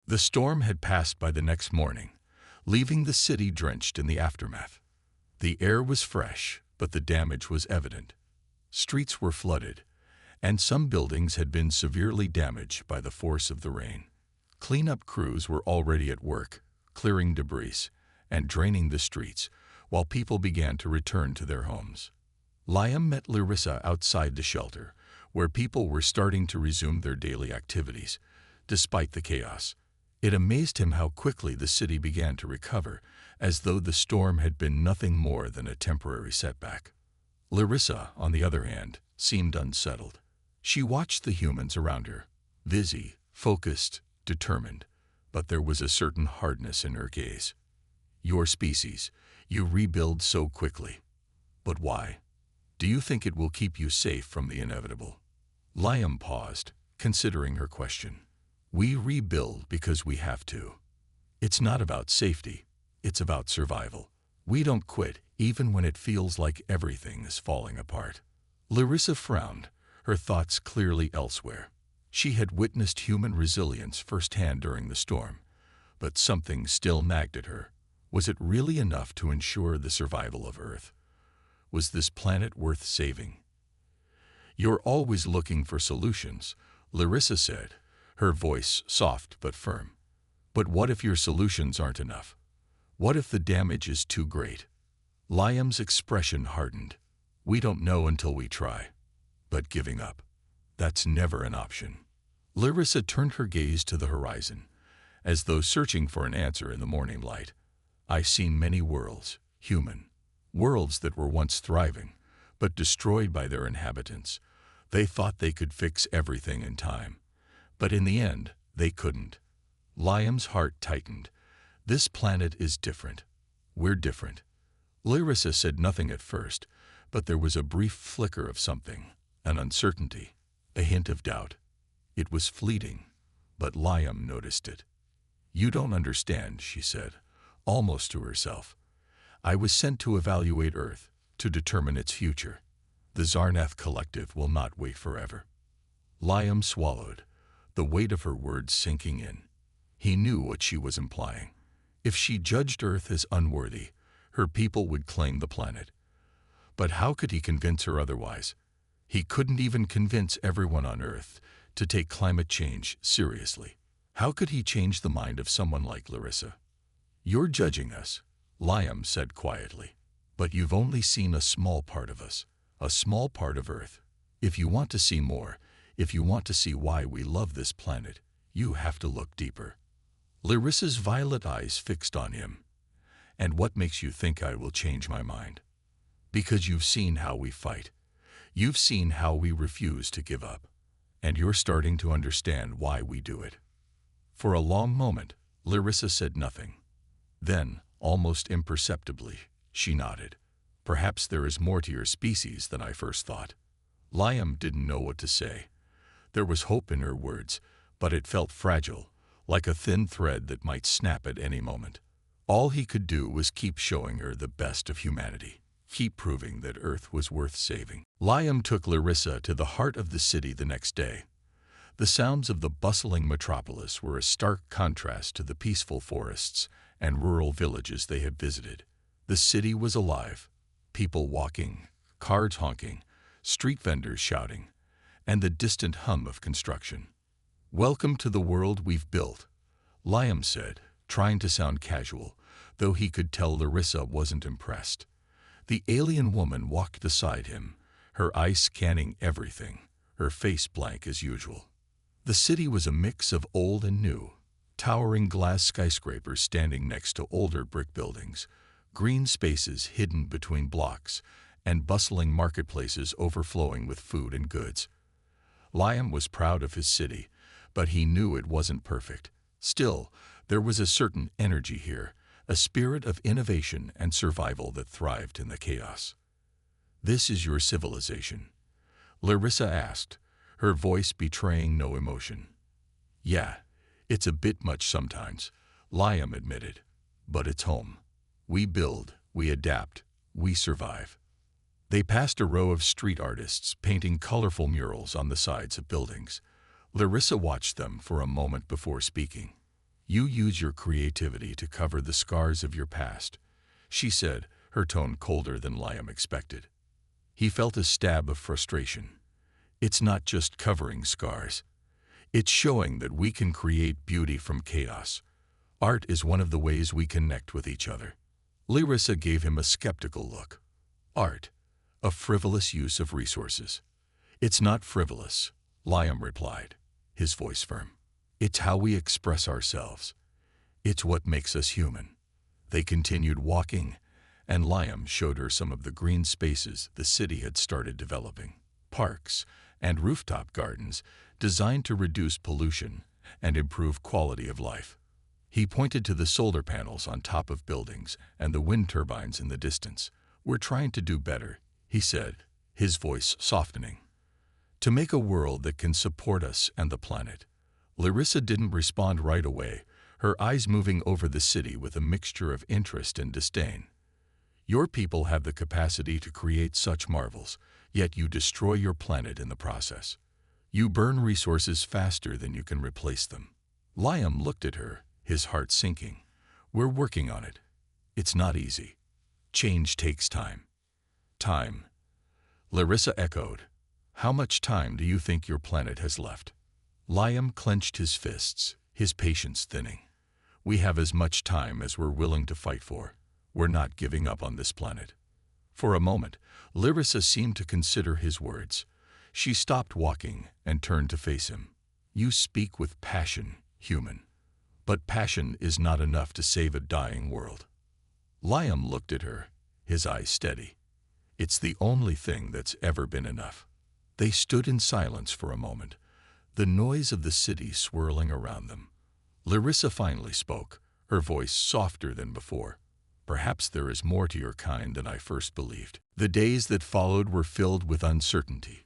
The storm had passed by the next morning, leaving the city drenched in the aftermath. The air was fresh, but the damage was evident. Streets were flooded, and some buildings had been severely damaged by the force of the rain. Cleanup crews were already at work, clearing debris and draining the streets, while people began to return to their homes. Liam met Larissa outside the shelter, where people were starting to resume their daily activities, despite the chaos. It amazed him how quickly the city began to recover, as though the storm had been nothing more than a temporary setback. Larissa, on the other hand, seemed unsettled. She watched the humans around her, busy, focused, determined, but there was a certain hardness in her gaze. Your species, you rebuild so quickly. But why? Do you think it will keep you safe from the inevitable? Liam paused, considering her question. We rebuild because we have to. It's not about safety, it's about survival. We don't quit, even when it feels like everything is falling apart. Larissa frowned, her thoughts clearly elsewhere. She had witnessed human resilience firsthand during the storm, but something still nagged at her. Was it really enough to ensure the survival of Earth? Was this planet worth saving? You're always looking for solutions, Larissa said, her voice soft but firm. But what if your solutions aren't enough? What if the damage is too great? Liam's expression hardened. We don't know until we try. But giving up, that's never an option. Larissa turned her gaze to the horizon, as though searching for an answer in the morning light. I've seen many worlds, human, worlds that were once thriving, but destroyed by their inhabitants. They thought they could fix everything in time, but in the end, they couldn't. Liam's heart tightened. This planet is different. We're different. Larissa said nothing at first, but there was a brief flicker of something, an uncertainty, a hint of doubt. It was fleeting, but Liam noticed it. You don't understand, she said, almost to herself. I was sent to evaluate Earth, to determine its future. The Zarnath Collective will not wait forever. Liam swallowed, the weight of her words sinking in. He knew what she was implying. If she judged Earth as unworthy, her people would claim the planet. But how could he convince her otherwise? He couldn't even convince everyone on Earth to take climate change seriously. How could he change the mind of someone like Larissa? You're judging us, Liam said quietly. But you've only seen a small part of us, a small part of Earth. If you want to see more, if you want to see why we love this planet, you have to look deeper. Larissa's violet eyes fixed on him. And what makes you think I will change my mind? Because you've seen how we fight. You've seen how we refuse to give up. And you're starting to understand why we do it. For a long moment, Larissa said nothing. Then, almost imperceptibly, she nodded. Perhaps there is more to your species than I first thought. Liam didn't know what to say. There was hope in her words, but it felt fragile, like a thin thread that might snap at any moment. All he could do was keep showing her the best of humanity, keep proving that Earth was worth saving. Liam took Larissa to the heart of the city the next day. The sounds of the bustling metropolis were a stark contrast to the peaceful forests and rural villages they had visited. The city was alive, people walking, cars honking, street vendors shouting, and the distant hum of construction. Welcome to the world we've built, Liam said, trying to sound casual, though he could tell Larissa wasn't impressed. The alien woman walked beside him, her eyes scanning everything, her face blank as usual. The city was a mix of old and new, towering glass skyscrapers standing next to older brick buildings, green spaces hidden between blocks, and bustling marketplaces overflowing with food and goods. Liam was proud of his city, but he knew it wasn't perfect. Still, there was a certain energy here, a spirit of innovation and survival that thrived in the chaos. This is your civilization? Larissa asked, her voice betraying no emotion. Yeah, it's a bit much sometimes, Liam admitted, but it's home. We build, we adapt, we survive. They passed a row of street artists painting colorful murals on the sides of buildings. Larissa watched them for a moment before speaking. You use your creativity to cover the scars of your past, she said, her tone colder than Liam expected. He felt a stab of frustration. It's not just covering scars. It's showing that we can create beauty from chaos. Art is one of the ways we connect with each other. Larissa gave him a skeptical look. Art, a frivolous use of resources. It's not frivolous, Liam replied, his voice firm. It's how we express ourselves. It's what makes us human. They continued walking, and Liam showed her some of the green spaces the city had started developing. Parks and rooftop gardens designed to reduce pollution and improve quality of life. He pointed to the solar panels on top of buildings and the wind turbines in the distance. We're trying to do better, he said, his voice softening. To make a world that can support us and the planet. Larissa didn't respond right away, her eyes moving over the city with a mixture of interest and disdain. Your people have the capacity to create such marvels, yet you destroy your planet in the process. You burn resources faster than you can replace them. Liam looked at her, his heart sinking. We're working on it. It's not easy. Change takes time. Time. Larissa echoed. How much time do you think your planet has left? Liam clenched his fists, his patience thinning. We have as much time as we're willing to fight for. We're not giving up on this planet. For a moment, Larissa seemed to consider his words. She stopped walking and turned to face him. You speak with passion, human. But passion is not enough to save a dying world. Liam looked at her, his eyes steady. It's the only thing that's ever been enough. They stood in silence for a moment, the noise of the city swirling around them. Larissa finally spoke, her voice softer than before. Perhaps there is more to your kind than I first believed. The days that followed were filled with uncertainty.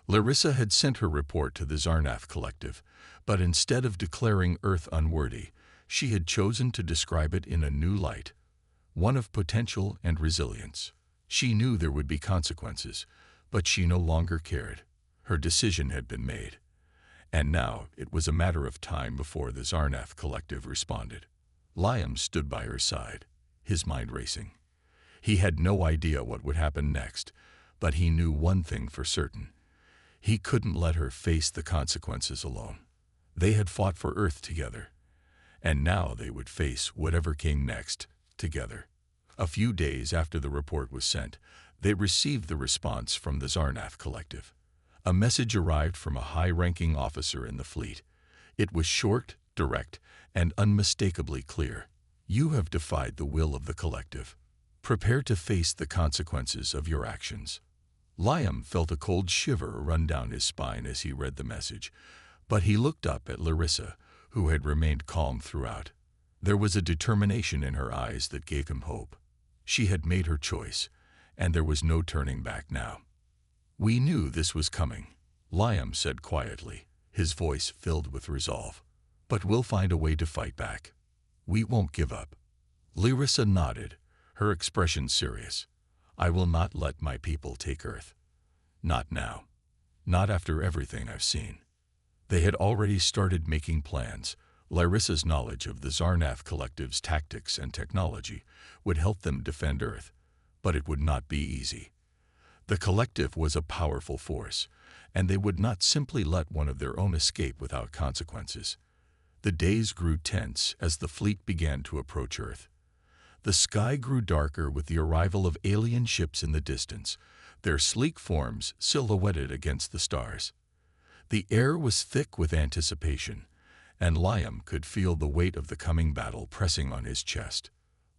Larissa had sent her report to the Zarnath Collective, but instead of declaring Earth unworthy, she had chosen to describe it in a new light, one of potential and resilience. She knew there would be consequences, but she no longer cared. Her decision had been made. And now it was a matter of time before the Zarnath Collective responded. Liam stood by her side, his mind racing. He had no idea what would happen next, but he knew one thing for certain. He couldn't let her face the consequences alone. They had fought for Earth together, and now they would face whatever came next together. A few days after the report was sent, they received the response from the Zarnath Collective. A message arrived from a high-ranking officer in the fleet. It was short, direct, and unmistakably clear. You have defied the will of the collective. Prepare to face the consequences of your actions. Liam felt a cold shiver run down his spine as he read the message, but he looked up at Larissa, who had remained calm throughout. There was a determination in her eyes that gave him hope. She had made her choice, and there was no turning back now. We knew this was coming, Liam said quietly, his voice filled with resolve. But we'll find a way to fight back. We won't give up. Larissa nodded, her expression serious. I will not let my people take Earth. Not now. Not after everything I've seen. They had already started making plans. Larissa's knowledge of the Zarnath Collective's tactics and technology would help them defend Earth, but it would not be easy. The collective was a powerful force, and they would not simply let one of their own escape without consequences. The days grew tense as the fleet began to approach Earth. The sky grew darker with the arrival of alien ships in the distance, their sleek forms silhouetted against the stars. The air was thick with anticipation, and Liam could feel the weight of the coming battle pressing on his chest.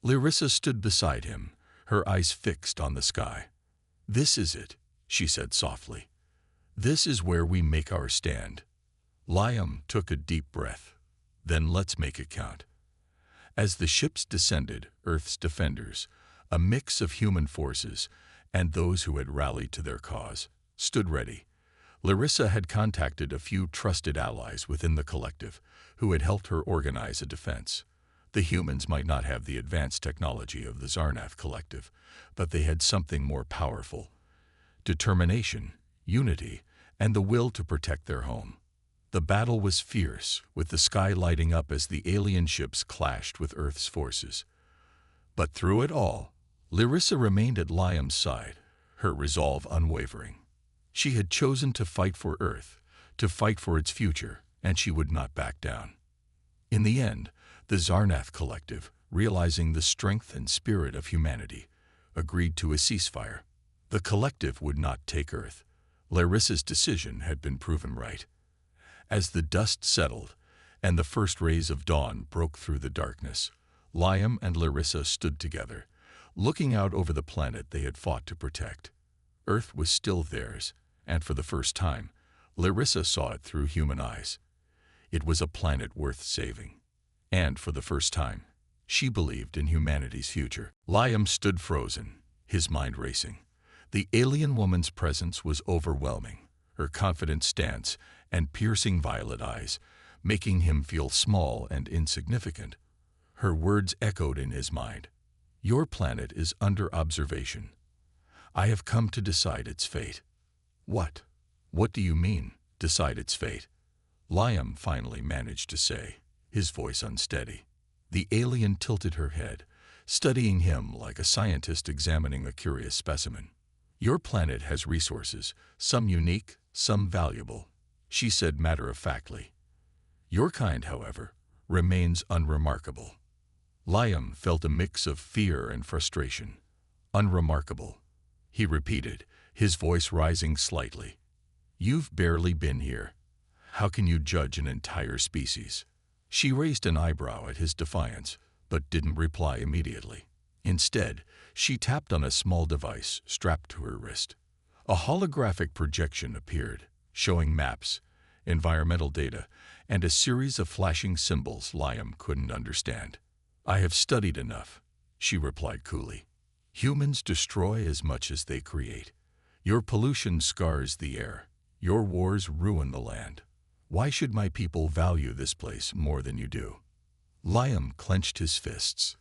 Larissa stood beside him, her eyes fixed on the sky. This is it, she said softly. This is where we make our stand. Liam took a deep breath. Then let's make it count. As the ships descended, Earth's defenders, a mix of human forces and those who had rallied to their cause, stood ready. Larissa had contacted a few trusted allies within the collective who had helped her organize a defense. The humans might not have the advanced technology of the Zarnath Collective, but they had something more powerful: determination, unity, and the will to protect their home. The battle was fierce, with the sky lighting up as the alien ships clashed with Earth's forces. But through it all, Larissa remained at Liam's side, her resolve unwavering. She had chosen to fight for Earth, to fight for its future, and she would not back down. In the end, the Zarnath Collective, realizing the strength and spirit of humanity, agreed to a ceasefire. The collective would not take Earth. Larissa's decision had been proven right. As the dust settled and the first rays of dawn broke through the darkness, Liam and Larissa stood together, looking out over the planet they had fought to protect. Earth was still theirs, and for the first time, Larissa saw it through human eyes. It was a planet worth saving. And for the first time, she believed in humanity's future. Liam stood frozen, his mind racing. The alien woman's presence was overwhelming, her confident stance and piercing violet eyes, making him feel small and insignificant. Her words echoed in his mind. "Your planet is under observation. I have come to decide its fate." "What? What do you mean, decide its fate?" Liam finally managed to say, his voice unsteady. The alien tilted her head, studying him like a scientist examining a curious specimen. "Your planet has resources, some unique, some valuable," she said matter-of-factly. "Your kind, however, remains unremarkable." Liam felt a mix of fear and frustration. "Unremarkable," he repeated, his voice rising slightly. "You've barely been here. How can you judge an entire species?" She raised an eyebrow at his defiance, but didn't reply immediately. Instead, she tapped on a small device strapped to her wrist. A holographic projection appeared, showing maps, environmental data, and a series of flashing symbols Liam couldn't understand. "I have studied enough," she replied coolly. "Humans destroy as much as they create. Your pollution scars the air. Your wars ruin the land. Why should my people value this place more than you do?" Liam clenched his fists.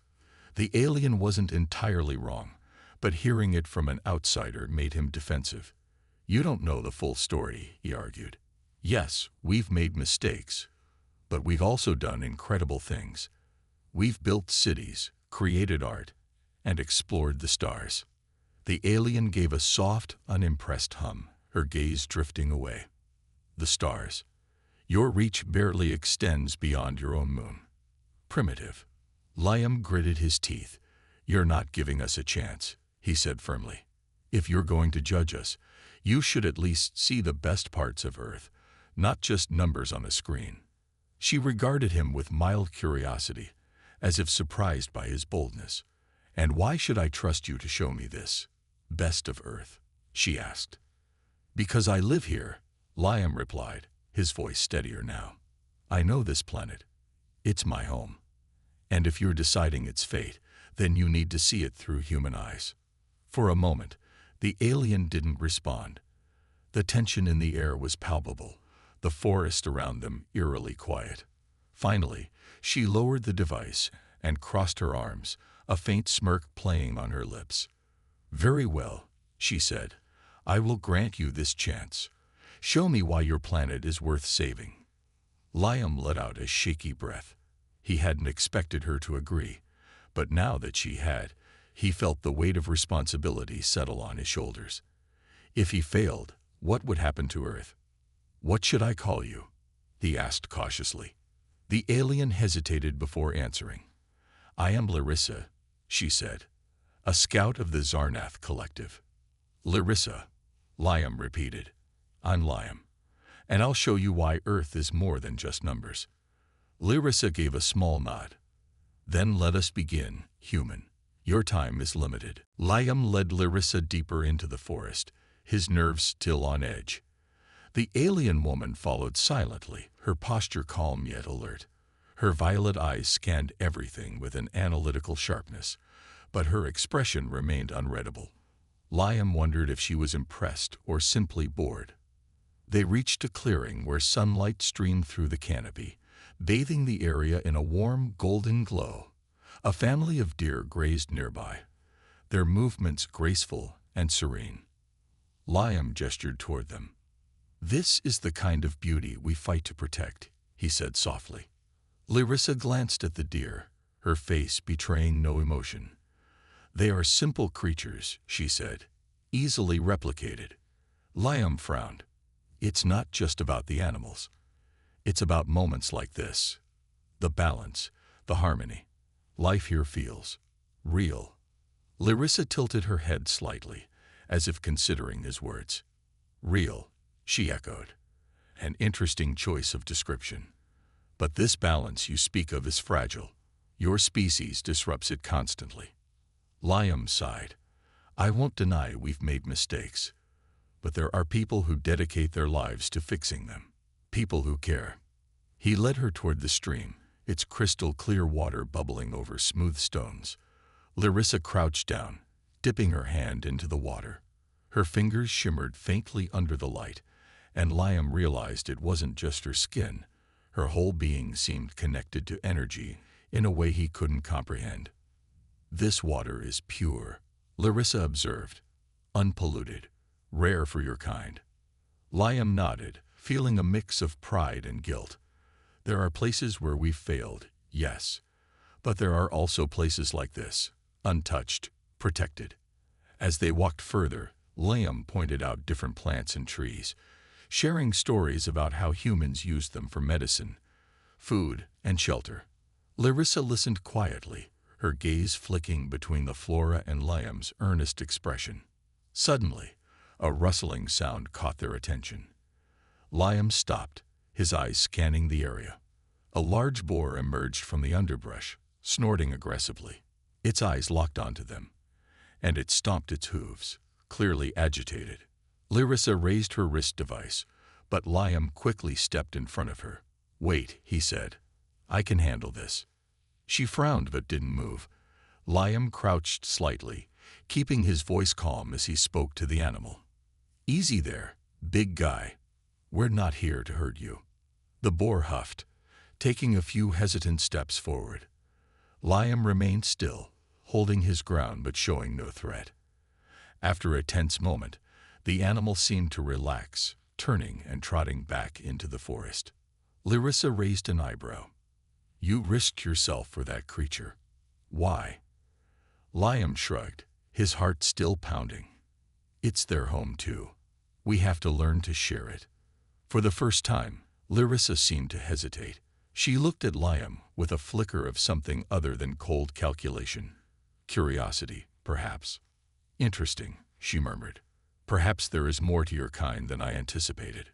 The alien wasn't entirely wrong, but hearing it from an outsider made him defensive. "You don't know the full story," he argued. "Yes, we've made mistakes, but we've also done incredible things. We've built cities, created art, and explored the stars." The alien gave a soft, unimpressed hum, her gaze drifting away. "The stars. Your reach barely extends beyond your own moon. Primitive." Liam gritted his teeth. "You're not giving us a chance," he said firmly. "If you're going to judge us, you should at least see the best parts of Earth, not just numbers on a screen." She regarded him with mild curiosity, as if surprised by his boldness. "And why should I trust you to show me this best of Earth?" she asked. "Because I live here," Liam replied, his voice steadier now. "I know this planet. It's my home. And if you're deciding its fate, then you need to see it through human eyes." For a moment, the alien didn't respond. The tension in the air was palpable, the forest around them eerily quiet. Finally, she lowered the device and crossed her arms, a faint smirk playing on her lips. "Very well," she said. "I will grant you this chance. Show me why your planet is worth saving." Liam let out a shaky breath. He hadn't expected her to agree, but now that she had, he felt the weight of responsibility settle on his shoulders. If he failed, what would happen to Earth? "What should I call you?" he asked cautiously. The alien hesitated before answering. "I am Larissa," she said, "a scout of the Zarnath Collective." "Larissa," Liam repeated. "I'm Liam, and I'll show you why Earth is more than just numbers." Larissa gave a small nod. "Then let us begin, human. Your time is limited." Liam led Larissa deeper into the forest, his nerves still on edge. The alien woman followed silently, her posture calm yet alert. Her violet eyes scanned everything with an analytical sharpness, but her expression remained unreadable. Liam wondered if she was impressed or simply bored. They reached a clearing where sunlight streamed through the canopy, bathing the area in a warm, golden glow. A family of deer grazed nearby, their movements graceful and serene. Liam gestured toward them. "This is the kind of beauty we fight to protect," he said softly. Larissa glanced at the deer, her face betraying no emotion. "They are simple creatures," she said, "easily replicated." Liam frowned. "It's not just about the animals. It's about moments like this. The balance, the harmony. Life here feels real." Larissa tilted her head slightly, as if considering his words. "Real," she echoed. "An interesting choice of description. But this balance you speak of is fragile. Your species disrupts it constantly." Liam sighed. "I won't deny we've made mistakes, but there are people who dedicate their lives to fixing them. People who care." He led her toward the stream, its crystal clear water bubbling over smooth stones. Larissa crouched down, dipping her hand into the water. Her fingers shimmered faintly under the light, and Liam realized it wasn't just her skin. Her whole being seemed connected to energy in a way he couldn't comprehend. "This water is pure," Larissa observed. "Unpolluted. Rare for your kind." Liam nodded, feeling a mix of pride and guilt. "There are places where we've failed, yes. But there are also places like this, untouched, protected." As they walked further, Liam pointed out different plants and trees, sharing stories about how humans used them for medicine, food, and shelter. Larissa listened quietly, her gaze flicking between the flora and Liam's earnest expression. Suddenly, a rustling sound caught their attention. Liam stopped, his eyes scanning the area. A large boar emerged from the underbrush, snorting aggressively. Its eyes locked onto them, and it stomped its hooves, clearly agitated. Larissa raised her wrist device, but Liam quickly stepped in front of her. "Wait," he said. "I can handle this." She frowned but didn't move. Liam crouched slightly, keeping his voice calm as he spoke to the animal. "Easy there, big guy. We're not here to hurt you." The boar huffed, taking a few hesitant steps forward. Liam remained still, holding his ground but showing no threat. After a tense moment, the animal seemed to relax, turning and trotting back into the forest. Larissa raised an eyebrow. "You risked yourself for that creature. Why?" Liam shrugged, his heart still pounding. "It's their home too. We have to learn to share it." For the first time, Larissa seemed to hesitate. She looked at Liam with a flicker of something other than cold calculation. Curiosity, perhaps. "Interesting," she murmured. "Perhaps there is more to your kind than I anticipated."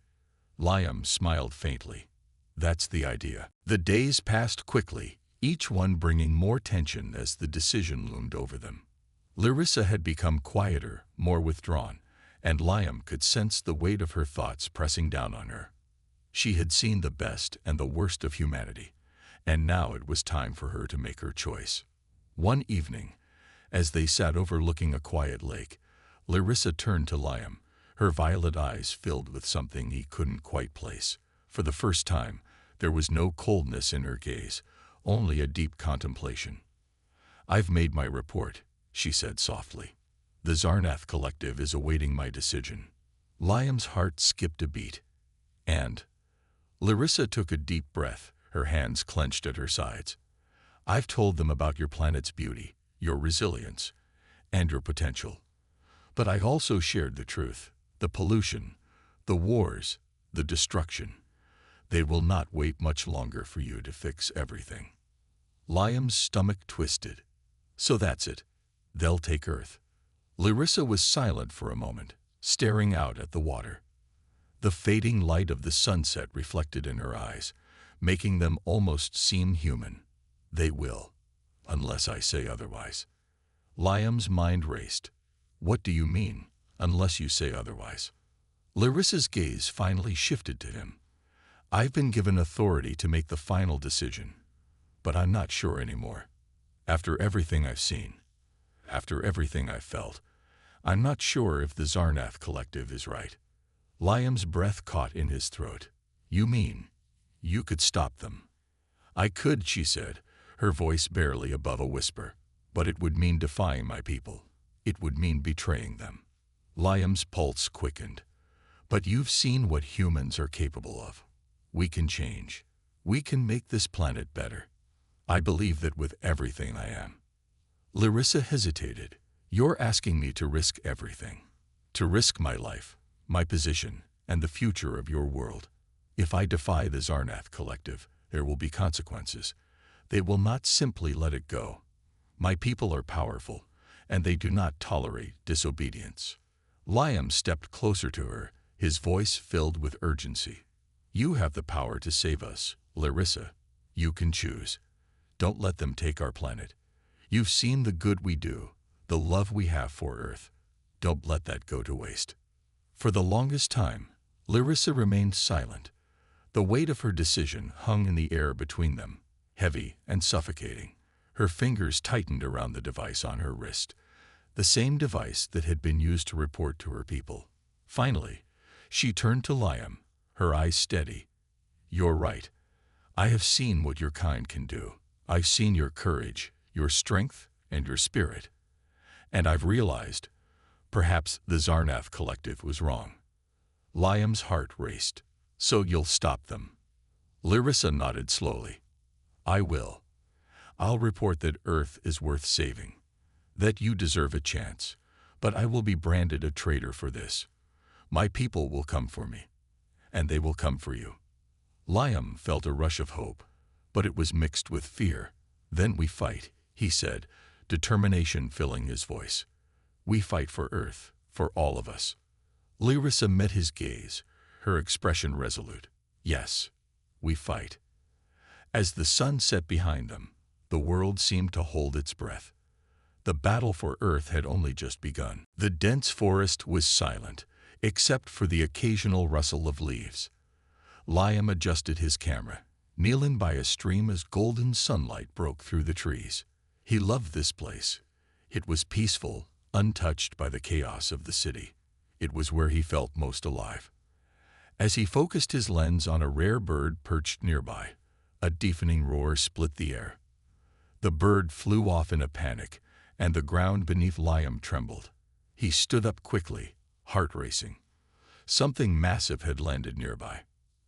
Liam smiled faintly. "That's the idea." The days passed quickly, each one bringing more tension as the decision loomed over them. Larissa had become quieter, more withdrawn, and Liam could sense the weight of her thoughts pressing down on her. She had seen the best and the worst of humanity, and now it was time for her to make her choice. One evening, as they sat overlooking a quiet lake, Larissa turned to Liam, her violet eyes filled with something he couldn't quite place. For the first time, there was no coldness in her gaze, only a deep contemplation. "I've made my report," she said softly. "The Zarnath Collective is awaiting my decision." Liam's heart skipped a beat. "And?" Larissa took a deep breath, her hands clenched at her sides. "I've told them about your planet's beauty, your resilience, and your potential. But I also shared the truth, the pollution, the wars, the destruction. They will not wait much longer for you to fix everything." Liam's stomach twisted. "So that's it. They'll take Earth." Larissa was silent for a moment, staring out at the water. The fading light of the sunset reflected in her eyes, making them almost seem human. "They will, unless I say otherwise." Liam's mind raced. "What do you mean, unless you say otherwise?" Larissa's gaze finally shifted to him. "I've been given authority to make the final decision, but I'm not sure anymore. After everything I've seen, after everything I've felt, I'm not sure if the Zarnath Collective is right." Liam's breath caught in his throat. "You mean you could stop them?" "I could," she said, her voice barely above a whisper. "But it would mean defying my people. It would mean betraying them." Liam's pulse quickened. But you've seen what humans are capable of. We can change. We can make this planet better. I believe that with everything I am. Larissa hesitated. You're asking me to risk everything. To risk my life, my position, and the future of your world. If I defy the Zarnath Collective, there will be consequences. They will not simply let it go. My people are powerful, and they do not tolerate disobedience. Liam stepped closer to her, his voice filled with urgency. You have the power to save us, Larissa. You can choose. Don't let them take our planet. You've seen the good we do, the love we have for Earth. Don't let that go to waste. For the longest time, Larissa remained silent. The weight of her decision hung in the air between them, heavy and suffocating. Her fingers tightened around the device on her wrist, the same device that had been used to report to her people. Finally, she turned to Liam, her eyes steady. You're right. I have seen what your kind can do. I've seen your courage, your strength, and your spirit. And I've realized, perhaps the Zarnath Collective was wrong. Liam's heart raced. So you'll stop them? Larissa nodded slowly. I will. I'll report that Earth is worth saving, that you deserve a chance, but I will be branded a traitor for this. My people will come for me, and they will come for you. Liam felt a rush of hope, but it was mixed with fear. Then we fight, he said, determination filling his voice. We fight for Earth, for all of us. Larissa met his gaze, her expression resolute. Yes, we fight. As the sun set behind them, the world seemed to hold its breath. The battle for Earth had only just begun. The dense forest was silent, except for the occasional rustle of leaves. Liam adjusted his camera, kneeling by a stream as golden sunlight broke through the trees. He loved this place. It was peaceful, untouched by the chaos of the city. It was where he felt most alive. As he focused his lens on a rare bird perched nearby, a deafening roar split the air. The bird flew off in a panic, and the ground beneath Liam trembled. He stood up quickly, heart racing. Something massive had landed nearby.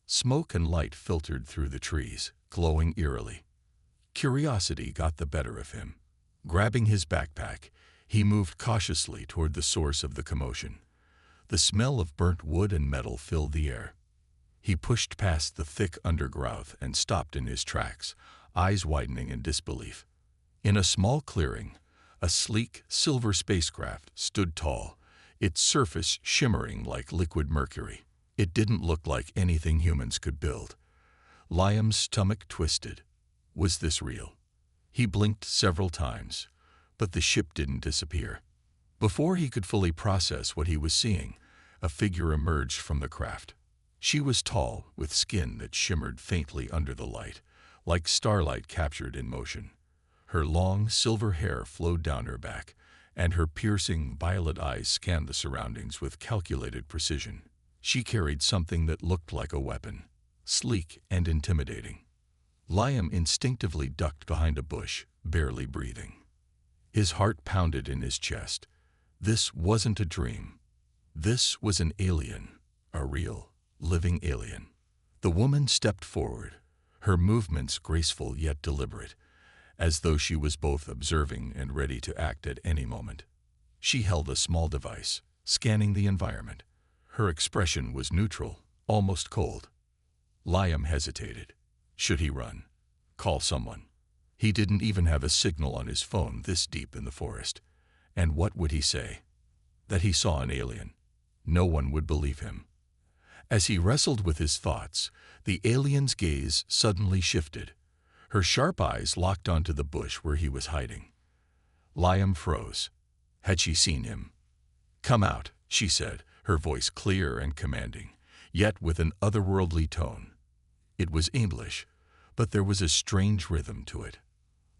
Smoke and light filtered through the trees, glowing eerily. Curiosity got the better of him. Grabbing his backpack, he moved cautiously toward the source of the commotion. The smell of burnt wood and metal filled the air. He pushed past the thick undergrowth and stopped in his tracks, eyes widening in disbelief. In a small clearing, a sleek, silver spacecraft stood tall, its surface shimmering like liquid mercury. It didn't look like anything humans could build. Liam's stomach twisted. Was this real? He blinked several times, but the ship didn't disappear. Before he could fully process what he was seeing, a figure emerged from the craft. She was tall, with skin that shimmered faintly under the light, like starlight captured in motion. Her long, silver hair flowed down her back, and her piercing, violet eyes scanned the surroundings with calculated precision. She carried something that looked like a weapon, sleek and intimidating. Liam instinctively ducked behind a bush, barely breathing. His heart pounded in his chest. This wasn't a dream. This was an alien, a real, living alien. The woman stepped forward, her movements graceful yet deliberate, as though she was both observing and ready to act at any moment. She held a small device, scanning the environment. Her expression was neutral, almost cold. Liam hesitated. Should he run? Call someone? He didn't even have a signal on his phone this deep in the forest. And what would he say? That he saw an alien. No one would believe him. As he wrestled with his thoughts, the alien's gaze suddenly shifted. Her sharp eyes locked onto the bush where he was hiding. Liam froze. Had she seen him? Come out, she said, her voice clear and commanding, yet with an otherworldly tone. It was English, but there was a strange rhythm to it.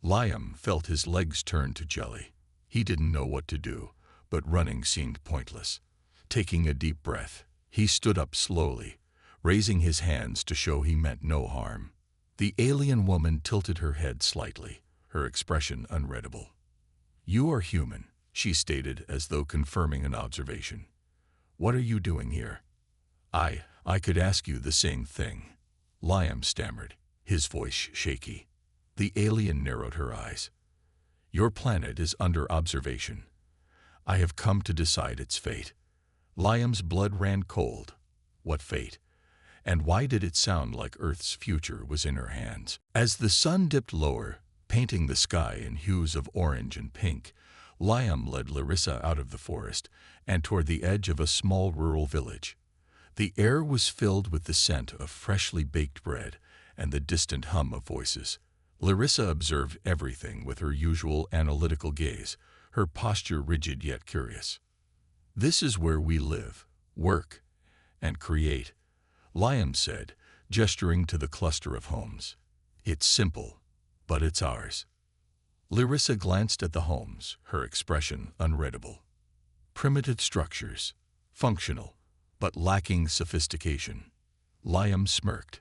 Liam felt his legs turn to jelly. He didn't know what to do, but running seemed pointless. Taking a deep breath, he stood up slowly, raising his hands to show he meant no harm. The alien woman tilted her head slightly, her expression unreadable. You are human, she stated as though confirming an observation. What are you doing here? I could ask you the same thing, Liam stammered, his voice shaky. The alien narrowed her eyes. Your planet is under observation. I have come to decide its fate. Liam's blood ran cold. What fate? And why did it sound like Earth's future was in her hands? As the sun dipped lower, painting the sky in hues of orange and pink, Liam led Larissa out of the forest and toward the edge of a small rural village. The air was filled with the scent of freshly baked bread and the distant hum of voices. Larissa observed everything with her usual analytical gaze, her posture rigid yet curious. This is where we live, work, and create, Liam said, gesturing to the cluster of homes. It's simple, but it's ours. Larissa glanced at the homes, her expression unreadable. Primitive structures, functional, but lacking sophistication. Liam smirked.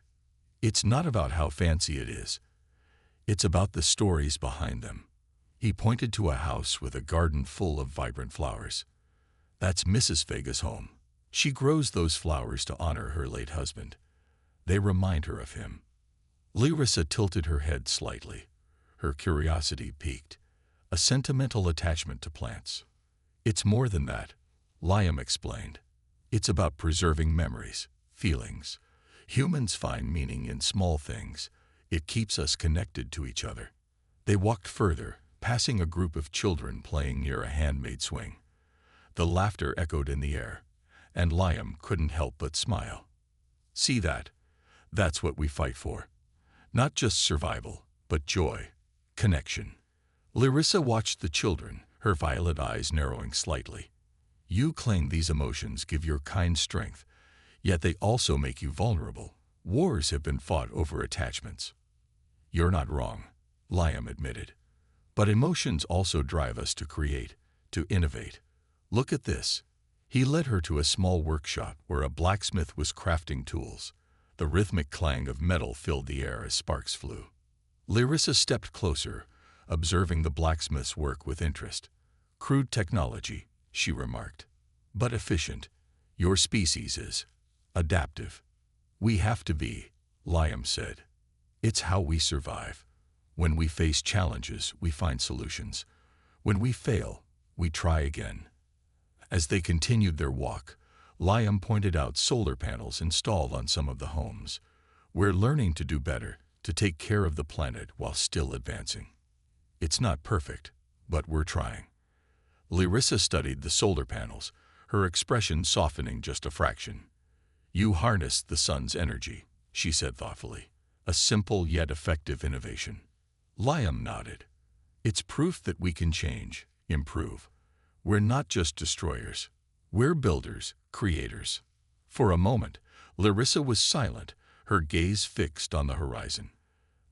It's not about how fancy it is. It's about the stories behind them. He pointed to a house with a garden full of vibrant flowers. That's Mrs. Vega's home. She grows those flowers to honor her late husband. They remind her of him. Larissa tilted her head slightly. Her curiosity piqued. A sentimental attachment to plants. It's more than that, Liam explained. It's about preserving memories, feelings. Humans find meaning in small things. It keeps us connected to each other. They walked further, passing a group of children playing near a handmade swing. The laughter echoed in the air, and Liam couldn't help but smile. See that? That's what we fight for. Not just survival, but joy, connection. Larissa watched the children, her violet eyes narrowing slightly. You claim these emotions give your kind strength, yet they also make you vulnerable. Wars have been fought over attachments. You're not wrong, Liam admitted. But emotions also drive us to create, to innovate. Look at this. He led her to a small workshop where a blacksmith was crafting tools. The rhythmic clang of metal filled the air as sparks flew. Larissa stepped closer, observing the blacksmith's work with interest. Crude technology, she remarked, but efficient. Your species is adaptive. We have to be, Liam said. It's how we survive. When we face challenges, we find solutions. When we fail, we try again. As they continued their walk, Liam pointed out solar panels installed on some of the homes. We're learning to do better, to take care of the planet while still advancing. It's not perfect, but we're trying. Larissa studied the solar panels, her expression softening just a fraction. You harness the sun's energy, she said thoughtfully. A simple yet effective innovation. Liam nodded. It's proof that we can change, improve. We're not just destroyers. We're builders, creators. For a moment, Larissa was silent, her gaze fixed on the horizon.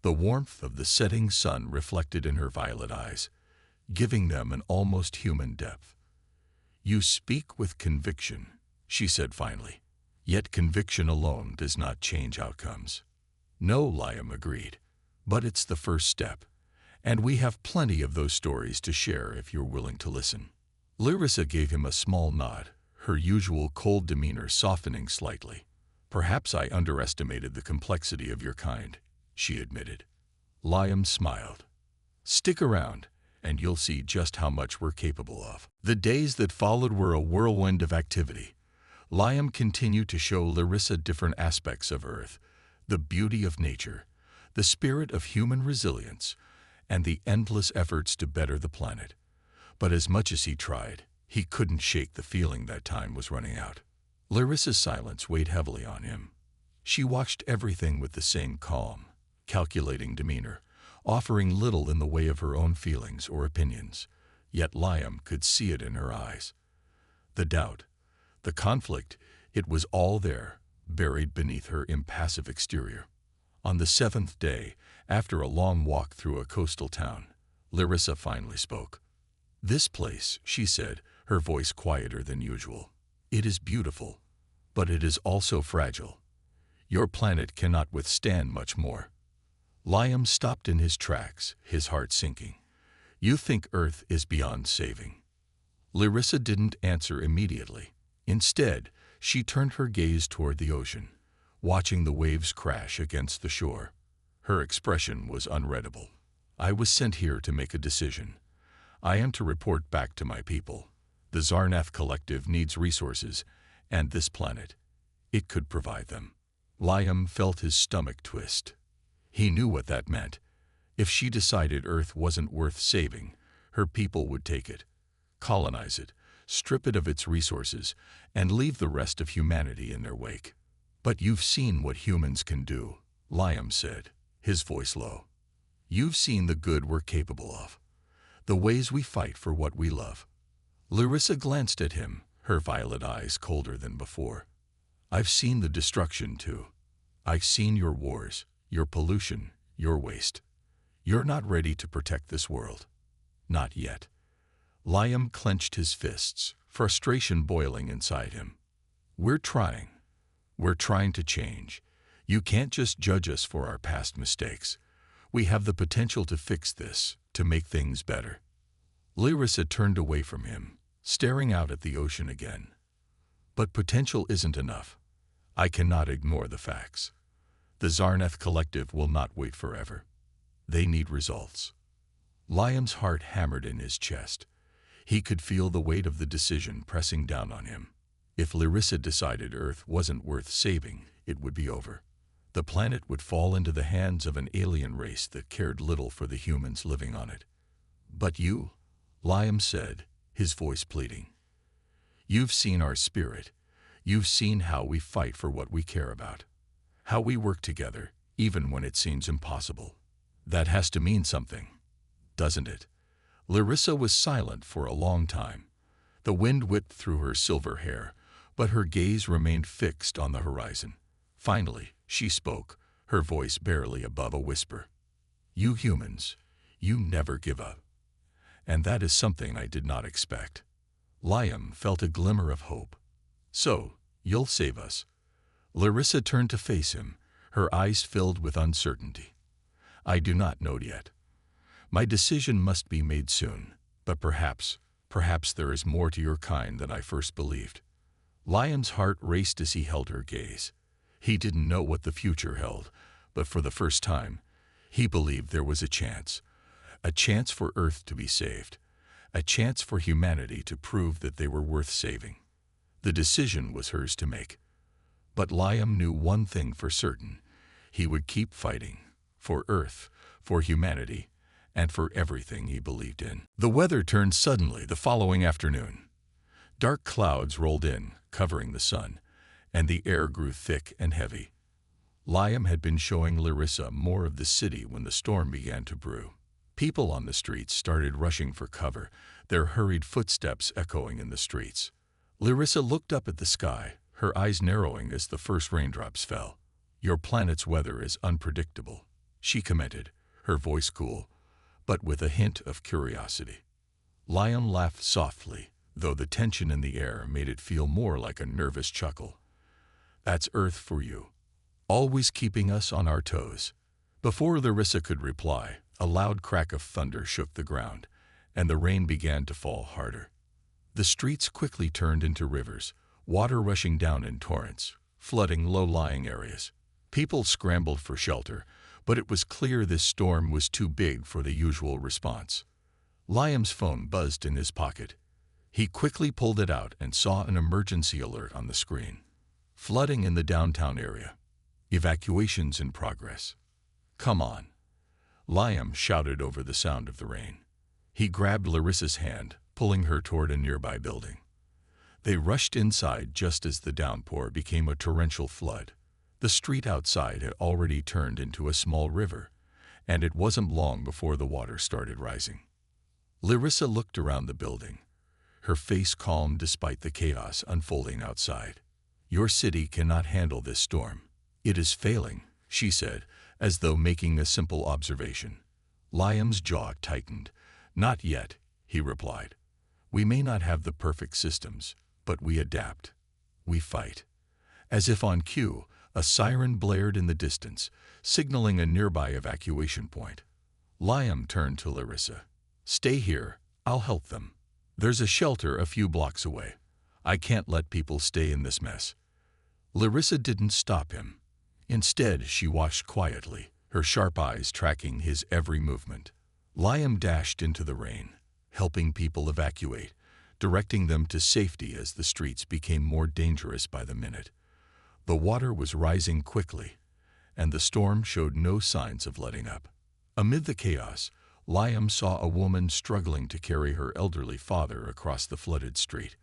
The warmth of the setting sun reflected in her violet eyes, giving them an almost human depth. You speak with conviction, she said finally. Yet conviction alone does not change outcomes. No, Liam agreed, but it's the first step, and we have plenty of those stories to share if you're willing to listen. Larissa gave him a small nod, her usual cold demeanor softening slightly. Perhaps I underestimated the complexity of your kind, she admitted. Liam smiled. Stick around, and you'll see just how much we're capable of. The days that followed were a whirlwind of activity. Liam continued to show Larissa different aspects of Earth, the beauty of nature, the spirit of human resilience, and the endless efforts to better the planet. But as much as he tried, he couldn't shake the feeling that time was running out. Larissa's silence weighed heavily on him. She watched everything with the same calm, calculating demeanor, offering little in the way of her own feelings or opinions. Yet Liam could see it in her eyes. The doubt, the conflict, it was all there, buried beneath her impassive exterior. On the seventh day, after a long walk through a coastal town, Larissa finally spoke. This place, she said, her voice quieter than usual. It is beautiful, but it is also fragile. Your planet cannot withstand much more. Liam stopped in his tracks, his heart sinking. You think Earth is beyond saving? Larissa didn't answer immediately. Instead, She turned her gaze toward the ocean, watching the waves crash against the shore. Her expression was unreadable. I was sent here to make a decision. I am to report back to my people. The Zarnath Collective needs resources, and this planet, it could provide them. Liam felt his stomach twist. He knew what that meant. If she decided Earth wasn't worth saving, her people would take it, colonize it, strip it of its resources, and leave the rest of humanity in their wake. But you've seen what humans can do, Liam said, his voice low. You've seen the good we're capable of, the ways we fight for what we love. Larissa glanced at him, her violet eyes colder than before. I've seen the destruction too. I've seen your wars, your pollution, your waste. You're not ready to protect this world. Not yet. Liam clenched his fists, frustration boiling inside him. We're trying. We're trying to change. You can't just judge us for our past mistakes. We have the potential to fix this, to make things better. Larissa turned away from him, staring out at the ocean again. But potential isn't enough. I cannot ignore the facts. The Zarnath Collective will not wait forever. They need results. Liam's heart hammered in his chest. He could feel the weight of the decision pressing down on him. If Larissa decided Earth wasn't worth saving, it would be over. The planet would fall into the hands of an alien race that cared little for the humans living on it. But you, Liam said, his voice pleading. You've seen our spirit. You've seen how we fight for what we care about. How we work together, even when it seems impossible. That has to mean something, doesn't it? Larissa was silent for a long time. The wind whipped through her silver hair, but her gaze remained fixed on the horizon. Finally, she spoke, her voice barely above a whisper. You humans, you never give up. And that is something I did not expect. Liam felt a glimmer of hope. So, you'll save us. Larissa turned to face him, her eyes filled with uncertainty. I do not know yet. My decision must be made soon, but perhaps there is more to your kind than I first believed. Liam's heart raced as he held her gaze. He didn't know what the future held, but for the first time, he believed there was a chance for Earth to be saved, a chance for humanity to prove that they were worth saving. The decision was hers to make. But Liam knew one thing for certain. He would keep fighting, for Earth, for humanity, and for everything he believed in. The weather turned suddenly the following afternoon. Dark clouds rolled in, covering the sun, and the air grew thick and heavy. Liam had been showing Larissa more of the city when the storm began to brew. People on the streets started rushing for cover, their hurried footsteps echoing in the streets. Larissa looked up at the sky, her eyes narrowing as the first raindrops fell. Your planet's weather is unpredictable, she commented, her voice cool, but with a hint of curiosity. Liam laughed softly, though the tension in the air made it feel more like a nervous chuckle. That's Earth for you, always keeping us on our toes. Before Larissa could reply, a loud crack of thunder shook the ground, and the rain began to fall harder. The streets quickly turned into rivers, water rushing down in torrents, flooding low-lying areas. People scrambled for shelter, but it was clear this storm was too big for the usual response. Liam's phone buzzed in his pocket. He quickly pulled it out and saw an emergency alert on the screen. Flooding in the downtown area. Evacuations in progress. Come on. Liam shouted over the sound of the rain. He grabbed Larissa's hand, pulling her toward a nearby building. They rushed inside just as the downpour became a torrential flood. The street outside had already turned into a small river, and it wasn't long before the water started rising. Larissa looked around the building, her face calm despite the chaos unfolding outside. Your city cannot handle this storm. It is failing, she said, as though making a simple observation. Liam's jaw tightened. Not yet, he replied. We may not have the perfect systems, but we adapt. We fight. As if on cue, a siren blared in the distance, signaling a nearby evacuation point. Liam turned to Larissa. Stay here, I'll help them. There's a shelter a few blocks away. I can't let people stay in this mess." Larissa didn't stop him. Instead, she watched quietly, her sharp eyes tracking his every movement. Liam dashed into the rain, helping people evacuate, directing them to safety as the streets became more dangerous by the minute. The water was rising quickly, and the storm showed no signs of letting up. Amid the chaos, Liam saw a woman struggling to carry her elderly father across the flooded street.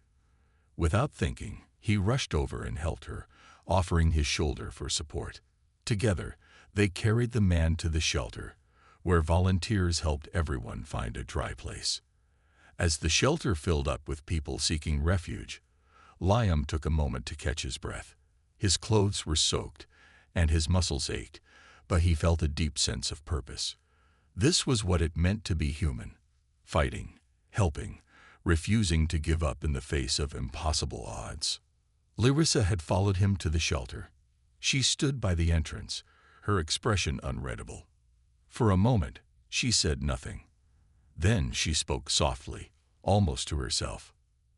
Without thinking, he rushed over and helped her, offering his shoulder for support. Together, they carried the man to the shelter, where volunteers helped everyone find a dry place. As the shelter filled up with people seeking refuge, Liam took a moment to catch his breath. His clothes were soaked, and his muscles ached, but he felt a deep sense of purpose. This was what it meant to be human: fighting, helping, refusing to give up in the face of impossible odds. Larissa had followed him to the shelter. She stood by the entrance, her expression unreadable. For a moment, she said nothing. Then she spoke softly, almost to herself.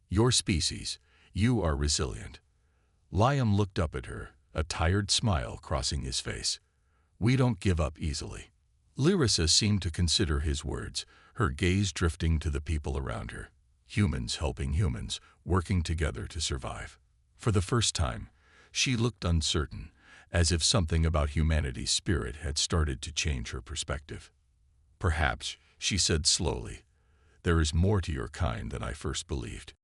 "Your species, you are resilient." Liam looked up at her, a tired smile crossing his face. "We don't give up easily." Larissa seemed to consider his words, her gaze drifting to the people around her. Humans helping humans, working together to survive. For the first time, she looked uncertain, as if something about humanity's spirit had started to change her perspective. "Perhaps," she said slowly, "there is more to your kind than I first believed."